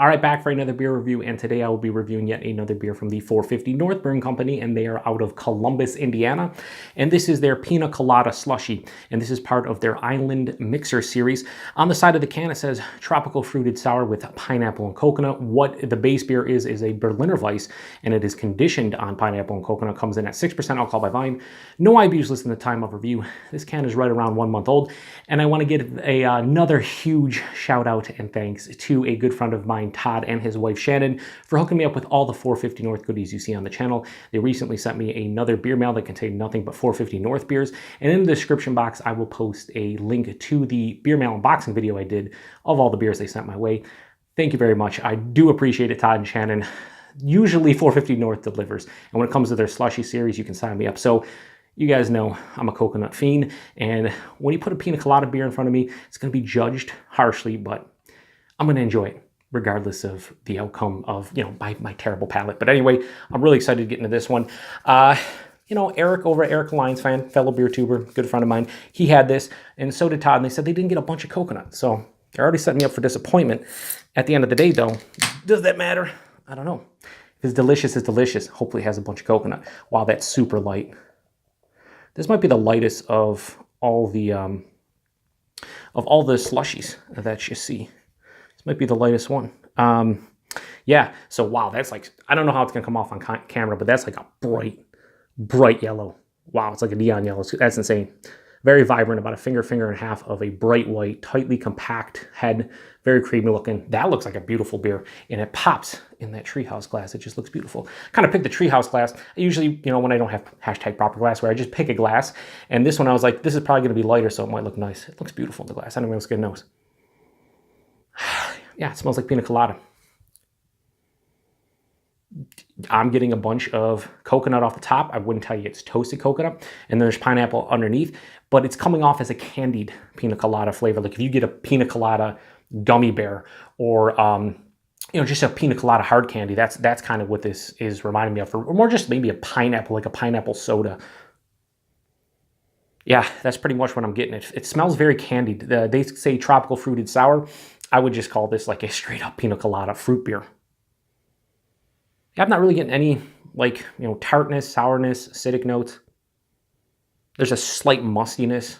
All right, back for another beer review, and today I will be reviewing yet another beer from the 450 North Brewing Company, and they are out of Columbus, Indiana. And this is their Pina Colada slushy, and this is part of their Island Mixer series. On the side of the can, it says tropical fruited sour with pineapple and coconut. What the base beer is a Berliner Weisse, and it is conditioned on pineapple and coconut. Comes in at 6% alcohol by volume. No IBUs listed in the time of review. This can is right around 1 month old, and I want to give another huge shout out and thanks to a good friend of mine, Todd, and his wife Shannon, for hooking me up with all the 450 North goodies you see on the channel. They recently sent me another beer mail that contained nothing but 450 North beers, and in the description box I will post a link to the beer mail unboxing video I did of all the beers they sent my way. Thank you very much. I do appreciate it, Todd and Shannon. Usually 450 North delivers, and when it comes to their slushy series, you can sign me up. So you guys know I'm a coconut fiend, and when you put a Pina Colada beer in front of me, it's going to be judged harshly, but I'm going to enjoy it, regardless of the outcome of, my terrible palate. But anyway, I'm really excited to get into this one. Eric over at Eric Lyons fan, fellow beer tuber, good friend of mine, he had this, and so did Todd, and they said they didn't get a bunch of coconut. So they're already setting me up for disappointment. At the end of the day, though, does that matter? I don't know. If it's delicious, it's delicious. Hopefully it has a bunch of coconut. Wow, that's super light. This might be the lightest of all the slushies that you see. This might be the lightest one. Yeah, so wow, that's like, I don't know how it's gonna come off on camera, but that's like a bright yellow. Wow, it's like a neon yellow. That's insane. Very vibrant, about a finger and a half of a bright white, tightly compact head, very creamy looking. That looks like a beautiful beer, and it pops in that treehouse glass. It just looks beautiful. Kind of picked the treehouse glass. I usually, when I don't have hashtag proper glassware, I just pick a glass. And this one I was like, this is probably gonna be lighter, so it might look nice. It looks beautiful in the glass. I don't know if it's good nose. Yeah, it smells like Pina Colada. I'm getting a bunch of coconut off the top. I wouldn't tell you it's toasted coconut. And then there's pineapple underneath, but it's coming off as a candied Pina Colada flavor. Like if you get a Pina Colada gummy bear or, just a Pina Colada hard candy, that's kind of what this is reminding me of. Or more just maybe a pineapple, like a pineapple soda. Yeah, that's pretty much what I'm getting. It smells very candied. They say tropical fruited sour. I would just call this like a straight up Pina Colada fruit beer. I'm not really getting any tartness, sourness, acidic notes. There's a slight mustiness.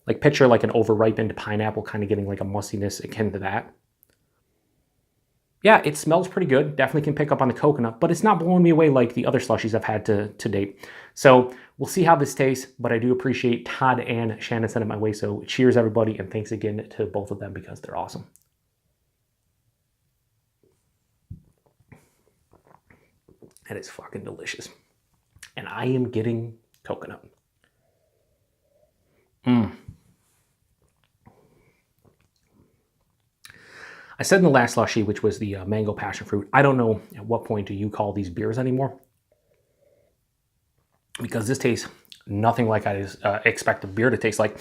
Like picture like an over-ripened pineapple kind of getting like a mustiness akin to that. Yeah, it smells pretty good. Definitely can pick up on the coconut, but it's not blowing me away like the other slushies I've had to date. So we'll see how this tastes, but I do appreciate Todd and Shannon sending it my way. So cheers, everybody, and thanks again to both of them because they're awesome. That is fucking delicious. And I am getting coconut. I said in the last slushy, which was the mango passion fruit, I don't know at what point do you call these beers anymore. Because this tastes nothing like I expect a beer to taste like.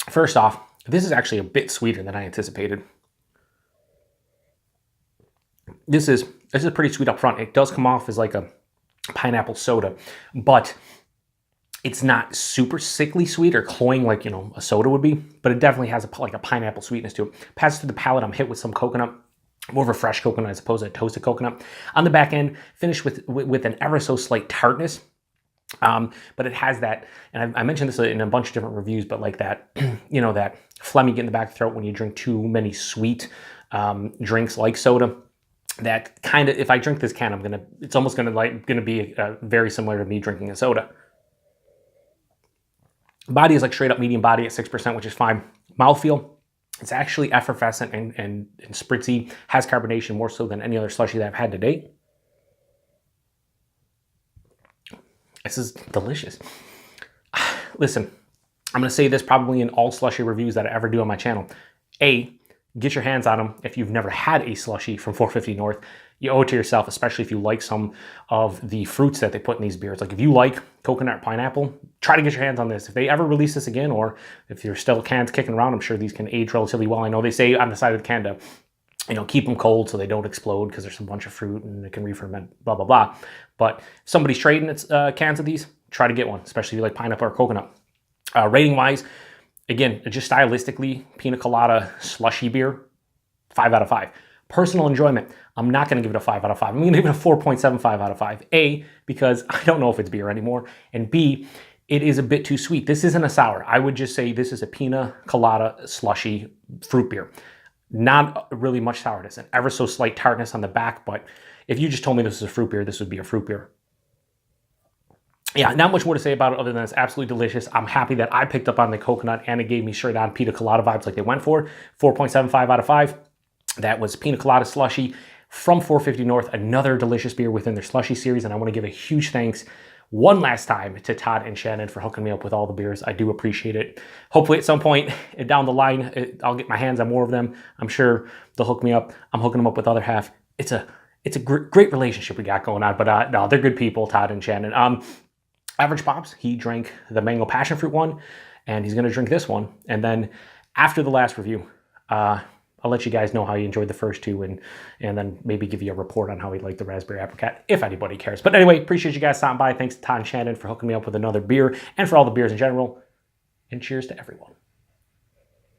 First off, this is actually a bit sweeter than I anticipated. This is pretty sweet up front. It does come off as like a pineapple soda, but it's not super sickly sweet or cloying like, a soda would be, but it definitely has a pineapple sweetness to it. Passes through the palate, I'm hit with some coconut, more of a fresh coconut as opposed to a toasted coconut. On the back end, finished with an ever so slight tartness. But it has that, and I mentioned this in a bunch of different reviews, but like that, that phlegm you get in the back of the throat when you drink too many sweet drinks like soda. That kind of, if I drink this can, it's almost gonna be very similar to me drinking a soda. Body is like straight up medium body at 6%, which is fine. Mouthfeel, it's actually effervescent and spritzy, has carbonation more so than any other slushie that I've had to date. This is delicious. Listen, I'm gonna say this probably in all slushie reviews that I ever do on my channel. Get your hands on them if you've never had a slushie from 450 North. You owe it to yourself, especially if you like some of the fruits that they put in these beers. Like if you like coconut or pineapple, try to get your hands on this. If they ever release this again, or if there's still cans kicking around, I'm sure these can age relatively well. I know they say on the side of the can to, keep them cold so they don't explode because there's a bunch of fruit and it can re-ferment, blah, blah, blah. But if somebody's trading cans of these, try to get one, especially if you like pineapple or coconut. Rating-wise, again, just stylistically, Pina Colada slushy beer, 5 out of 5. Personal enjoyment, I'm not going to give it a 5 out of 5. I'm going to give it a 4.75 out of 5. A, because I don't know if it's beer anymore. And B, it is a bit too sweet. This isn't a sour. I would just say this is a Pina Colada slushy fruit beer. Not really much sourness, and ever so slight tartness on the back, but if you just told me this is a fruit beer, this would be a fruit beer. Yeah, not much more to say about it other than it's absolutely delicious. I'm happy that I picked up on the coconut and it gave me straight on Pina Colada vibes like they went for. 4.75 out of 5. That was Pina Colada slushy from 450 North, another delicious beer within their slushy series, and I want to give a huge thanks one last time to Todd and Shannon for hooking me up with all the beers. I do appreciate it. Hopefully at some point down the line, I'll get my hands on more of them. I'm sure they'll hook me up. I'm hooking them up with the other half. It's a great relationship we got going on, but no, they're good people, Todd and Shannon. Average Pops, he drank the mango passion fruit one, and he's going to drink this one. And then after the last review, I'll let you guys know how you enjoyed the first two, and then maybe give you a report on how he liked the raspberry apricot, if anybody cares. But anyway, appreciate you guys stopping by. Thanks to Todd and Shannon for hooking me up with another beer, and for all the beers in general. And cheers to everyone.